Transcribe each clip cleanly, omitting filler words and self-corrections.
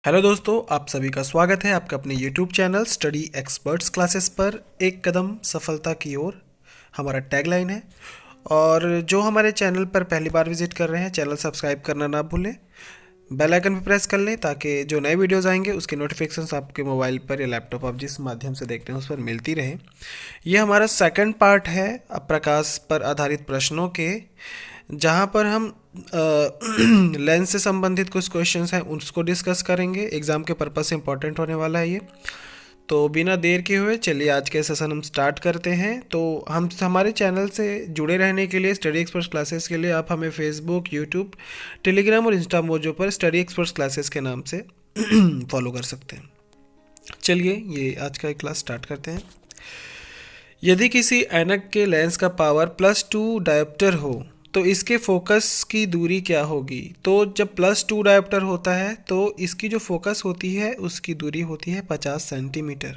Hello दोस्तों, आप सभी का स्वागत है आपका अपने YouTube channel study experts classes पर। एक कदम सफलता की ओर हमारा टैगलाइन है। और जो हमारे चैनल पर पहली बार विजिट कर रहे हैं, चैनल सब्सक्राइब करना ना भूलें, बेल आइकन पर प्रेस कर लें ताकि जो नए वीडियोस आएंगे उसके नोटिफिकेशंस आपके मोबाइल पर या लैपटॉप आप जिस माध्यम से देखते हैं उस पर मिलती रहे। ये हमारा सेकंड पार्ट है प्रकाश पर आधारित प्रश्नों के, जहाँ पर हम लेंस से संबंधित कुछ क्वेश्चंस हैं उसको डिस्कस करेंगे। एग्ज़ाम के पर्पज़ से इम्पोर्टेंट होने वाला है ये। तो बिना देर किए हुए चलिए आज के सेशन हम स्टार्ट करते हैं। तो हम हमारे चैनल से जुड़े रहने के लिए, स्टडी एक्सपर्ट्स क्लासेस के लिए आप हमें फेसबुक, यूट्यूब, टेलीग्राम और इंस्टा मोजो पर स्टडी एक्सपर्ट्स क्लासेस के नाम से फॉलो कर सकते हैं। चलिए ये आज का एक क्लास स्टार्ट करते हैं। यदि किसी ऐनक के लेंस का पावर +2 डायोप्टर हो तो इसके फोकस की दूरी क्या होगी। तो जब +2 डायोप्टर होता है तो इसकी जो फोकस होती है उसकी दूरी होती है 50 सेंटीमीटर।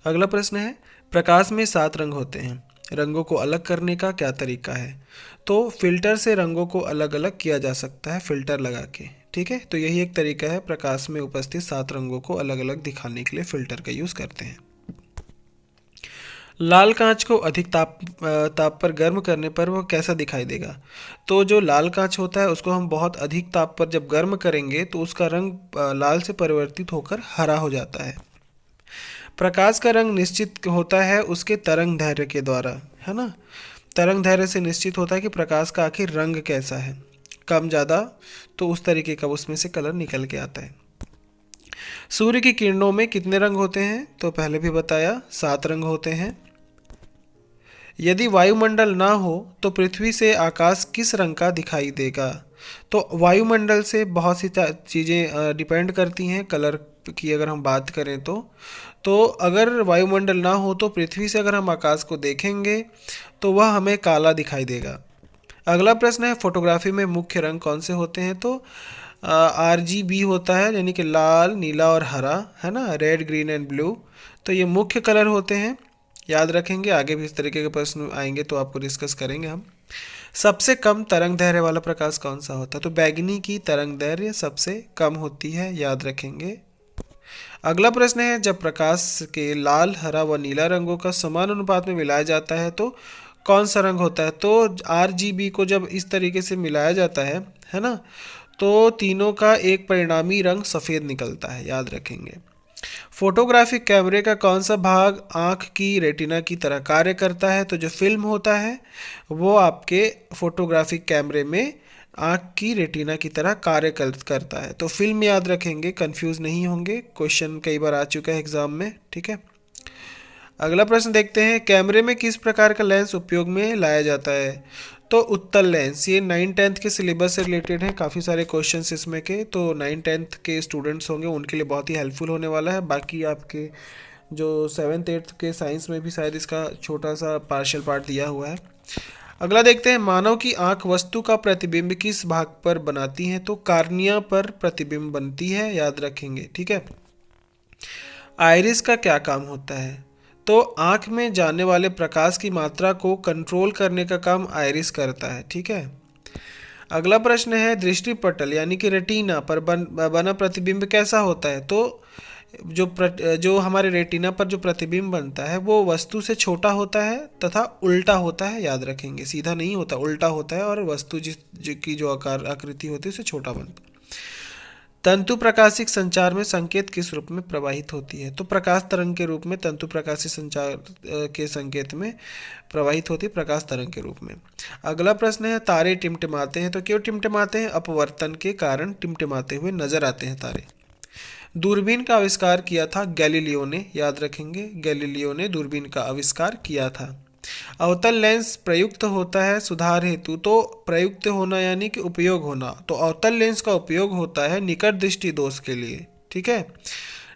अगला प्रश्न है, प्रकाश में 7 रंग होते हैं, रंगों को अलग करने का क्या तरीका है। तो फिल्टर से रंगों को अलग अलग किया जा सकता है, फिल्टर लगा के। ठीक है, तो यही एक तरीका है, प्रकाश में उपस्थित 7 रंगों को अलग अलग दिखाने के लिए फिल्टर का यूज़ करते हैं। लाल कांच को अधिक ताप पर गर्म करने पर वह कैसा दिखाई देगा। तो जो लाल कांच होता है उसको हम बहुत अधिक ताप पर जब गर्म करेंगे तो उसका रंग लाल से परिवर्तित होकर हरा हो जाता है। प्रकाश का रंग निश्चित होता है उसके तरंग दैर्घ्य के द्वारा, है ना। तरंग दैर्घ्य से निश्चित होता है कि प्रकाश का आखिर रंग कैसा है। कम ज़्यादा तो उस तरीके का उसमें से कलर निकल के आता है। सूर्य की किरणों में कितने रंग होते हैं। तो पहले भी बताया, 7 रंग होते हैं। यदि वायुमंडल ना हो तो पृथ्वी से आकाश किस रंग का दिखाई देगा। तो वायुमंडल से बहुत सी चीज़ें डिपेंड करती हैं कलर की। अगर हम बात करें तो अगर वायुमंडल ना हो तो पृथ्वी से अगर हम आकाश को देखेंगे तो वह हमें काला दिखाई देगा। अगला प्रश्न है, फोटोग्राफी में मुख्य रंग कौन से होते हैं। तो RGB होता है, यानी कि लाल, नीला और हरा, है ना, रेड, ग्रीन एंड ब्लू। तो ये मुख्य कलर होते हैं, याद रखेंगे। आगे भी इस तरीके के प्रश्न आएंगे तो आपको डिस्कस करेंगे हम। सबसे कम तरंग दैर्घ्य वाला प्रकाश कौन सा होता है। तो बैगनी की तरंग दैर्घ्य सबसे कम होती है, याद रखेंगे। अगला प्रश्न है, जब प्रकाश के लाल, हरा व नीला रंगों का समान अनुपात में मिलाया जाता है तो कौन सा रंग होता है। तो RGB को जब इस तरीके से मिलाया जाता है ना, तो तीनों का एक परिणामी रंग सफ़ेद निकलता है, याद रखेंगे। फोटोग्राफिक कैमरे का कौन सा भाग आँख की रेटिना की तरह कार्य करता है। तो जो फिल्म होता है वो आपके फोटोग्राफिक कैमरे में आँख की रेटिना की तरह कार्य करता है। तो फिल्म याद रखेंगे, कंफ्यूज नहीं होंगे, क्वेश्चन कई बार आ चुका है एग्जाम में। ठीक है, अगला प्रश्न देखते हैं, कैमरे में किस प्रकार का लेंस उपयोग में लाया जाता है। तो उत्तल लेंस, ये 9th-10th के सिलेबस से रिलेटेड है, काफ़ी सारे क्वेश्चंस इसमें के। तो 9th-10th के स्टूडेंट्स होंगे उनके लिए बहुत ही हेल्पफुल होने वाला है। बाकी आपके जो 7th-8th के साइंस में भी शायद इसका छोटा सा पार्शियल पार्ट दिया हुआ है। अगला देखते हैं, मानव की आंख वस्तु का प्रतिबिंब किस भाग पर बनाती है। तो कार्निया पर प्रतिबिंब बनती है, याद रखेंगे। ठीक है, आइरिस का क्या काम होता है। तो आँख में जाने वाले प्रकाश की मात्रा को कंट्रोल करने का काम आइरिस करता है। ठीक है, अगला प्रश्न है, दृष्टिपटल यानी कि रेटिना पर बना प्रतिबिंब कैसा होता है। तो जो हमारे रेटिना पर जो प्रतिबिंब बनता है वो वस्तु से छोटा होता है तथा उल्टा होता है, याद रखेंगे। सीधा नहीं होता, उल्टा होता है, और वस्तु की जो आकार आकृति होती है उससे छोटा बनता है। तंतु प्रकाशिक संचार में संकेत किस रूप में प्रवाहित होती है। तो प्रकाश तरंग के रूप में तंतु प्रकाशिक संचार के संकेत में प्रवाहित होती है, प्रकाश तरंग के रूप में। अगला प्रश्न है, तारे टिमटिमाते हैं तो क्यों टिमटिमाते हैं। अपवर्तन के कारण टिमटिमाते हुए नजर आते हैं तारे। दूरबीन का आविष्कार किया था गैलीलियो ने, याद रखेंगे। गैलीलियो ने दूरबीन का आविष्कार किया था। अवतल लेंस प्रयुक्त होता है सुधार हेतु। तो प्रयुक्त होना यानी कि उपयोग होना। तो अवतल लेंस का उपयोग होता है निकट दृष्टि दोष के लिए। ठीक है,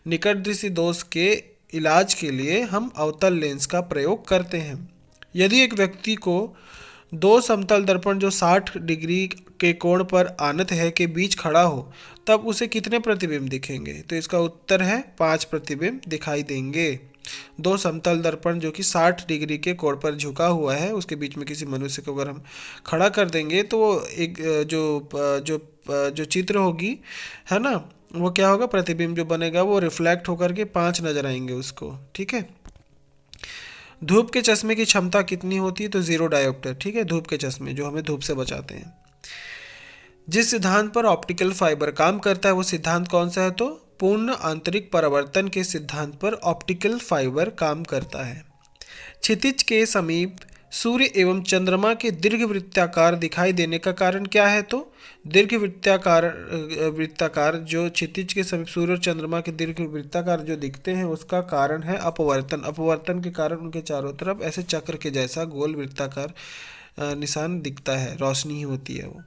निकट दृष्टि दोष के इलाज के लिए हम अवतल लेंस का प्रयोग करते हैं। यदि एक व्यक्ति को दो समतल दर्पण जो 60 डिग्री के कोण पर आनत है के बीच खड़ा हो तब उसे कितने प्रतिबिंब दिखेंगे। तो इसका उत्तर है 5 प्रतिबिंब दिखाई देंगे। दो समतल दर्पण जो कि 60 डिग्री के कोण पर झुका हुआ है उसके बीच में किसी मनुष्य को अगर हम खड़ा कर देंगे तो एक जो जो जो चित्र होगी, है ना, वो क्या होगा, प्रतिबिंब जो बनेगा वो रिफ्लेक्ट होकर के 5 नजर आएंगे उसको, ठीक है। धूप के चश्मे की क्षमता कितनी होती है, तो 0 डायोप्टर, ठीक है। धूप के चश्मे जो हमें धूप से बचाते हैं। जिस सिद्धांत पर ऑप्टिकल फाइबर काम करता है वो सिद्धांत कौन सा है, तो पूर्ण आंतरिक परावर्तन के सिद्धांत पर ऑप्टिकल फाइबर काम करता है। क्षितिज के समीप सूर्य एवं चंद्रमा के दीर्घवृत्ताकार दिखाई देने का कारण क्या है, तो दीर्घवृत्ताकार वृत्ताकार जो क्षितिज के समीप सूर्य और चंद्रमा के दीर्घवृत्ताकार जो दिखते हैं उसका कारण है अपवर्तन। अपवर्तन के कारण उनके चारों तरफ ऐसे चक्र के जैसा गोल वृत्ताकार निशान दिखता है, रोशनी ही होती है वो।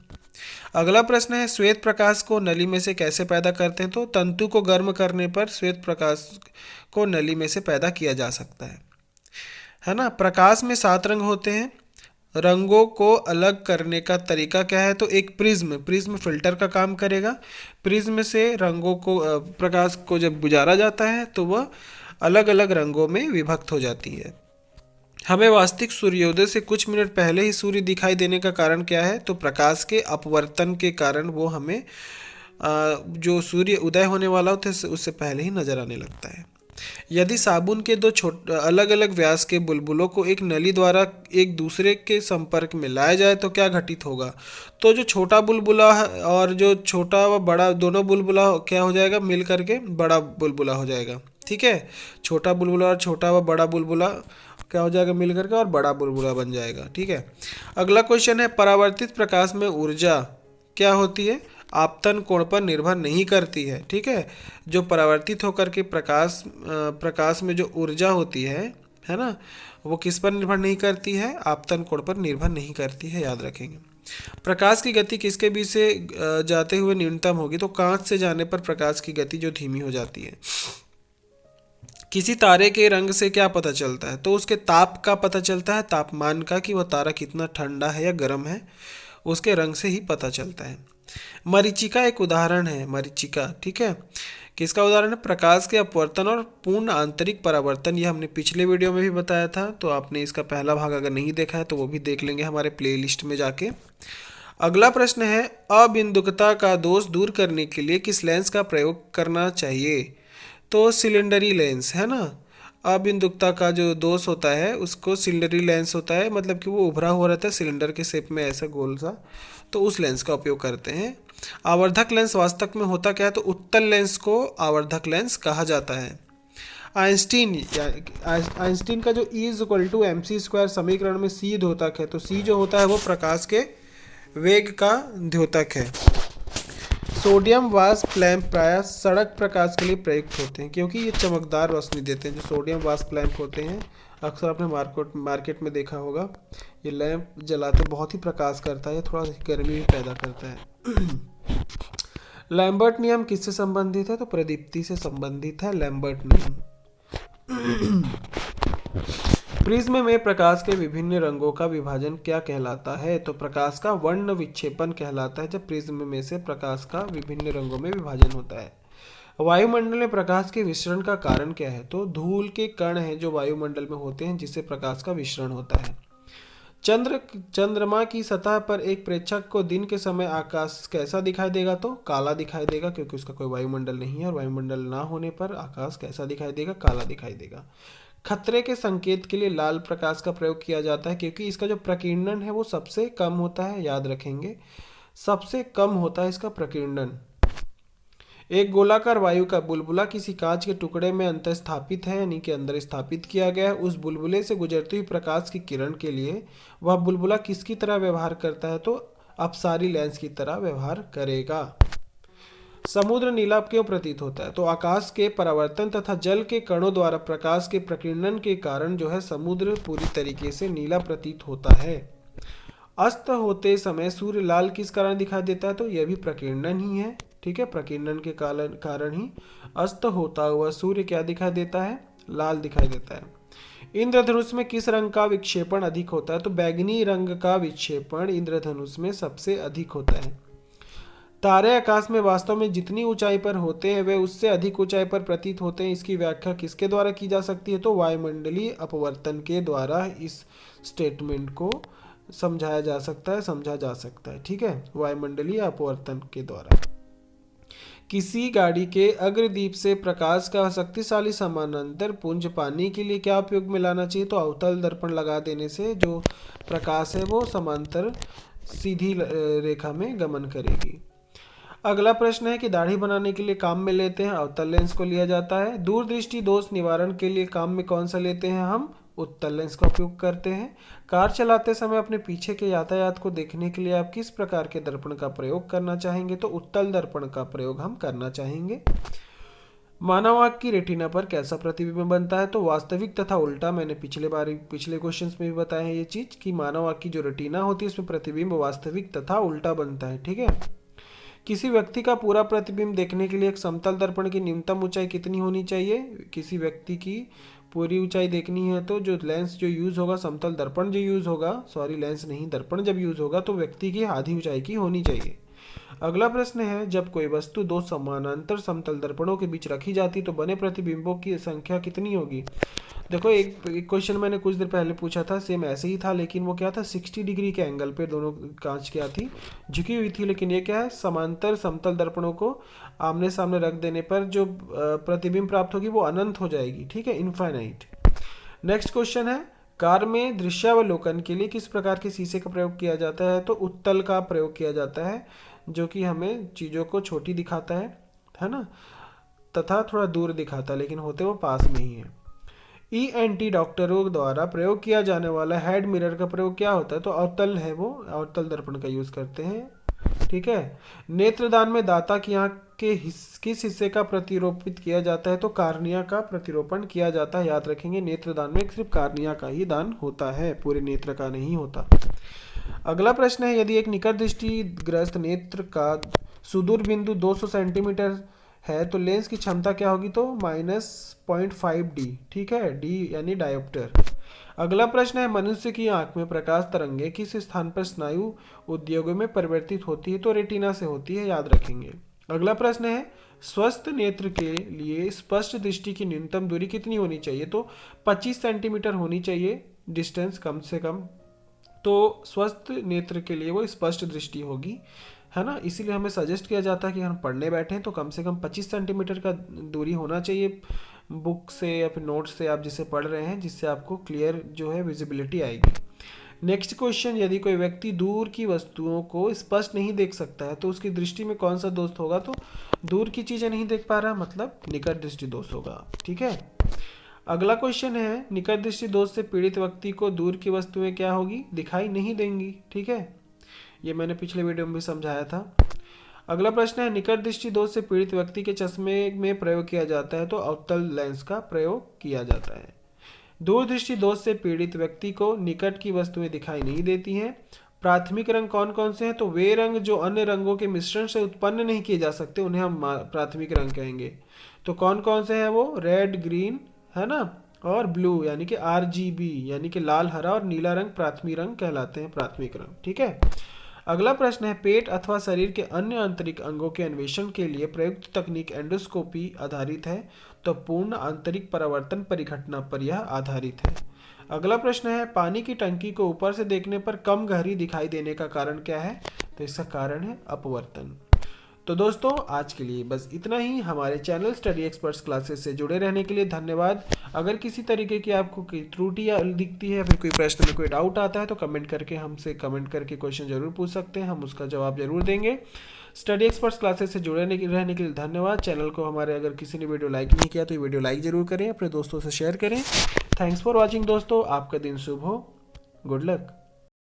अगला प्रश्न है, श्वेत प्रकाश को नली में से कैसे पैदा करते हैं, तो तंतु को गर्म करने पर श्वेत प्रकाश को नली में से पैदा किया जा सकता है ना। प्रकाश में 7 रंग होते हैं। रंगों को अलग करने का तरीका क्या है, तो एक प्रिज्म, प्रिज्म फिल्टर का काम करेगा। प्रिज्म से रंगों को प्रकाश को जब गुजारा जाता है तो वह अलग अलग रंगों में विभक्त हो जाती है। हमें वास्तविक सूर्योदय से कुछ मिनट पहले ही सूर्य दिखाई देने का कारण क्या है, तो प्रकाश के अपवर्तन के कारण वो हमें जो सूर्य उदय होने वाला होता है उससे पहले ही नजर आने लगता है। यदि साबुन के 2 अलग अलग व्यास के बुलबुलों को एक नली द्वारा एक दूसरे के संपर्क में लाया जाए तो क्या घटित होगा, तो जो छोटा बुलबुला और जो छोटा व बड़ा दोनों बुलबुला क्या हो जाएगा, मिल करके बड़ा बुलबुला हो जाएगा, ठीक है। छोटा बुलबुला और छोटा व बड़ा बुलबुला क्या हो जाएगा, मिल करके और बड़ा बुलबुला बन जाएगा, ठीक है। अगला क्वेश्चन है, परावर्तित प्रकाश में ऊर्जा क्या होती है, आपतन कोण पर निर्भर नहीं करती है, ठीक है। जो परावर्तित होकर के प्रकाश में जो ऊर्जा होती है ना, वो किस पर निर्भर नहीं करती है, आपतन कोण पर निर्भर नहीं करती है, याद रखेंगे। प्रकाश की गति किसके बीच से जाते हुए न्यूनतम होगी, तो कांच से जाने पर प्रकाश की गति जो धीमी हो जाती है। किसी तारे के रंग से क्या पता चलता है, तो उसके ताप का पता चलता है, तापमान का, कि वह तारा कितना ठंडा है या गर्म है, उसके रंग से ही पता चलता है। मरीचिका एक उदाहरण है, मरीचिका, ठीक है। किसका उदाहरण है, प्रकाश के अपवर्तन और पूर्ण आंतरिक परावर्तन। ये हमने पिछले वीडियो में भी बताया था, तो आपने इसका पहला भाग अगर नहीं देखा है तो वो भी देख लेंगे हमारे प्लेलिस्ट में जाके। अगला प्रश्न है, अबिंदुकता का दोष दूर करने के लिए किस लेंस का प्रयोग करना चाहिए, तो सिलेंडरी लेंस, है ना। अबिंदुकता का जो दोष होता है उसको सिलेंडरी लेंस होता है, मतलब कि वो उभरा हुआ रहता है सिलेंडर के शेप में ऐसा गोल सा, तो उस लेंस का उपयोग करते हैं। आवर्धक लेंस वास्तव में होता क्या है, तो उत्तल लेंस को आवर्धक लेंस कहा जाता है। आइंस्टीन का जो E=mc² समीकरण में C द्योतक है, तो C जो होता है वो प्रकाश के वेग का द्योतक है। सोडियम वाष्प लैंप प्रायः सड़क प्रकाश के लिए प्रयुक्त होते हैं क्योंकि ये चमकदार रोशनी देते हैं। जो सोडियम वाष्प लैंप होते हैं अक्सर आपने मार्केट में देखा होगा, ये लैंप जलाते बहुत ही प्रकाश करता है, थोड़ा गर्मी भी पैदा करता है। लैम्बर्ट नियम किससे संबंधित है, तो प्रदीप्ति से संबंधित है लैम्बर्ट नियम। प्रिज्म में प्रकाश के विभिन्न रंगों का विभाजन क्या कहलाता है, तो प्रकाश का वर्ण विक्षेपण कहलाता है जब प्रिज्म में से प्रकाश का विभिन्न रंगों में विभाजन होता है। वायुमंडल में प्रकाश के विसरण का कारण क्या है, तो धूल के कण हैं जो वायुमंडल में होते हैं जिससे प्रकाश का विसरण होता है। चंद्रमा की सतह पर एक प्रेक्षक को दिन के समय आकाश कैसा दिखाई देगा, तो काला दिखाई देगा क्योंकि उसका कोई वायुमंडल नहीं है, और वायुमंडल ना होने पर आकाश कैसा दिखाई देगा, काला दिखाई देगा। खतरे के संकेत के लिए लाल प्रकाश का प्रयोग किया जाता है क्योंकि इसका जो प्रकीर्णन है वो सबसे कम होता है, याद रखेंगे, सबसे कम होता है इसका प्रकीर्णन। एक गोलाकार वायु का बुलबुला किसी कांच के टुकड़े में अंतःस्थापित है, यानी कि अंदर स्थापित किया गया है। उस बुलबुले से गुजरती हुई प्रकाश की किरण के लिए वह बुलबुला किसकी तरह व्यवहार करता है, तो अपसारी लेंस की तरह व्यवहार करेगा। समुद्र नीला क्यों प्रतीत होता है, तो आकाश के परावर्तन तथा जल के कणों द्वारा प्रकाश के प्रकीर्णन के कारण जो है समुद्र पूरी तरीके से नीला प्रतीत होता है। अस्त होते समय सूर्य लाल किस कारण दिखाई देता है, तो यह भी प्रकीर्णन ही है, ठीक है। प्रकीर्णन के कारण ही अस्त होता हुआ सूर्य क्या दिखाई देता है, लाल दिखाई देता है। इंद्रधनुष में किस रंग का विक्षेपण अधिक होता है, तो बैगनी रंग का विक्षेपण इंद्रधनुष में सबसे अधिक होता है। तारे आकाश में वास्तव में जितनी ऊंचाई पर होते हैं वे उससे अधिक ऊंचाई पर प्रतीत होते हैं। इसकी व्याख्या किसके द्वारा की जा सकती है, तो वायुमंडलीय अपवर्तन के द्वारा इस स्टेटमेंट को समझा जा सकता है, ठीक है, वायुमंडलीय अपवर्तन के द्वारा। किसी गाड़ी के अग्रदीप से प्रकाश का शक्तिशाली समानांतर पुंज पाने के लिए क्या उपयोग में लाना चाहिए? तो अवतल दर्पण लगा देने से जो प्रकाश है वो समांतर सीधी रेखा में गमन करेगी। अगला प्रश्न है कि दाढ़ी बनाने के लिए काम में लेते हैं अवतल लेंस को लिया जाता है। दूरदृष्टि दोष निवारण के लिए काम में कौन सा लेते हैं? हम उत्तल लेंस का उपयोग करते हैं। कार चलाते समय अपने पीछे के यातायात को देखने के लिए आप किस प्रकार के दर्पण का प्रयोग करना चाहेंगे? तो उत्तल दर्पण का प्रयोग हम करना चाहेंगे। मानव आँख की रेटिना पर कैसा प्रतिबिंब बनता है? तो वास्तविक तथा उल्टा। मैंने पिछले क्वेश्चंस में भी बताया है ये चीज कि मानव आँख की जो रेटिना होती है उसमें प्रतिबिंब वास्तविक तथा उल्टा बनता है। ठीक है। किसी व्यक्ति का पूरा प्रतिबिंब देखने के लिए एक समतल दर्पण की न्यूनतम ऊंचाई कितनी होनी चाहिए? किसी व्यक्ति की पूरी ऊंचाई देखनी है तो जो लेंस जो यूज होगा, समतल दर्पण जो यूज होगा, सॉरी लेंस नहीं दर्पण जब यूज होगा तो व्यक्ति की आधी ऊंचाई की होनी चाहिए। अगला प्रश्न है जब कोई वस्तु दो समानांतर समतल दर्पणों के बीच रखी जाती तो बने प्रतिबिंबों की संख्या कितनी होगी? देखो एक क्वेश्चन मैंने कुछ देर पहले पूछा था, सेम ऐसे ही था, लेकिन वो क्या था 60 डिग्री के एंगल पे दोनों कांच क्या थी, झुकी हुई थी। लेकिन ये क्या है, समांतर समतल दर्पणों को आमने सामने रख देने पर जो प्रतिबिंब प्राप्त होगी वो अनंत हो जाएगी। ठीक है, इनफाइनाइट। नेक्स्ट क्वेश्चन है कार में दृश्यावलोकन के लिए किस प्रकार के शीशे का प्रयोग किया जाता है? तो उत्तल का प्रयोग किया जाता है जो कि हमें चीज़ों को छोटी दिखाता है ना, तथा थोड़ा दूर दिखाता है, लेकिन होते वो पास में ही है। ENT डॉक्टरों द्वारा प्रयोग किया जाने वाला हेड मिरर का प्रयोग क्या होता है? तो अवतल है, वो अवतल दर्पण का यूज करते हैं। ठीक है। नेत्रदान में दाता की आंख के किस हिस्से का प्रतिरोपित किया जाता है? तो कार्निया का प्रतिरोपण किया जाता है। याद रखेंगे नेत्रदान में सिर्फ कार्निया का ही दान होता है, पूरे नेत्र का नहीं होता। अगला प्रश्न है यदि एक निकट दृष्टिग्रस्त नेत्र का सुदूर बिंदु 200 सेंटीमीटर है तो लेंस की क्षमता क्या होगी? तो -0.5D। ठीक है, D यानी डायोप्टर। अगला प्रश्न है मनुष्य की आंख में प्रकाश तरंगे किस स्थान पर स्नायु उद्योगों में परिवर्तित होती है? तो रेटिना से होती है, याद रखेंगे। अगला प्रश्न है स्वस्थ नेत्र के लिए स्पष्ट दृष्टि की न्यूनतम दूरी कितनी होनी चाहिए? तो 25 सेंटीमीटर होनी चाहिए डिस्टेंस कम से कम। तो स्वस्थ नेत्र के लिए वो स्पष्ट दृष्टि होगी, है ना। इसीलिए हमें सजेस्ट किया जाता है कि हम पढ़ने बैठें तो कम से कम 25 सेंटीमीटर का दूरी होना चाहिए बुक से या फिर नोट से आप जिसे पढ़ रहे हैं, जिससे आपको क्लियर जो है विजिबिलिटी आएगी। नेक्स्ट क्वेश्चन यदि कोई व्यक्ति दूर की वस्तुओं को स्पष्ट नहीं देख सकता है तो उसकी दृष्टि में कौन सा दोष होगा? तो दूर की चीज़ें नहीं देख पा रहा, मतलब निकट दृष्टि दोष होगा। ठीक है। अगला क्वेश्चन है निकट दृष्टि दोष से पीड़ित व्यक्ति को दूर की वस्तुएं क्या होगी? दिखाई नहीं देंगी। ठीक है, ये मैंने पिछले वीडियो में भी समझाया था। अगला प्रश्न है निकट दृष्टि दोष से पीड़ित व्यक्ति के चश्मे में प्रयोग किया जाता है? तो अवतल लेंस का प्रयोग किया जाता है। दूर दृष्टि दोष से पीड़ित व्यक्ति को निकट की वस्तुएं दिखाई नहीं देती हैं। प्राथमिक रंग कौन कौन से हैं? तो वे रंग जो अन्य रंगों के मिश्रण से उत्पन्न नहीं किए जा सकते उन्हें हम प्राथमिक रंग कहेंगे। तो कौन कौन से हैं वो? रेड, ग्रीन, है ना, और ब्लू यानी कि RGB यानी कि लाल, हरा और नीला रंग प्राथमिक रंग कहलाते हैं, प्राथमिक रंग। ठीक है। अगला प्रश्न है पेट अथवा शरीर के अन्य आंतरिक अंगों के अन्वेषण के लिए प्रयुक्त तकनीक एंडोस्कोपी आधारित है? तो पूर्ण आंतरिक परावर्तन परिघटना पर यह आधारित है। अगला प्रश्न है पानी की टंकी को ऊपर से देखने पर कम गहरी दिखाई देने का कारण क्या है? तो इसका कारण है अपवर्तन। तो दोस्तों आज के लिए बस इतना ही। हमारे चैनल स्टडी एक्सपर्ट्स क्लासेस से जुड़े रहने के लिए धन्यवाद। अगर किसी तरीके की आपको कोई त्रुटि या दिखती है, फिर कोई प्रश्न में कोई डाउट आता है तो कमेंट करके क्वेश्चन जरूर पूछ सकते हैं, हम उसका जवाब जरूर देंगे। स्टडी एक्सपर्ट्स क्लासेस से जुड़े रहने के लिए धन्यवाद। चैनल को हमारे अगर किसी ने वीडियो लाइक नहीं किया तो वीडियो लाइक जरूर करें, अपने दोस्तों से शेयर करें। थैंक्स फॉर वॉचिंग दोस्तों, आपका दिन शुभ हो। Good luck.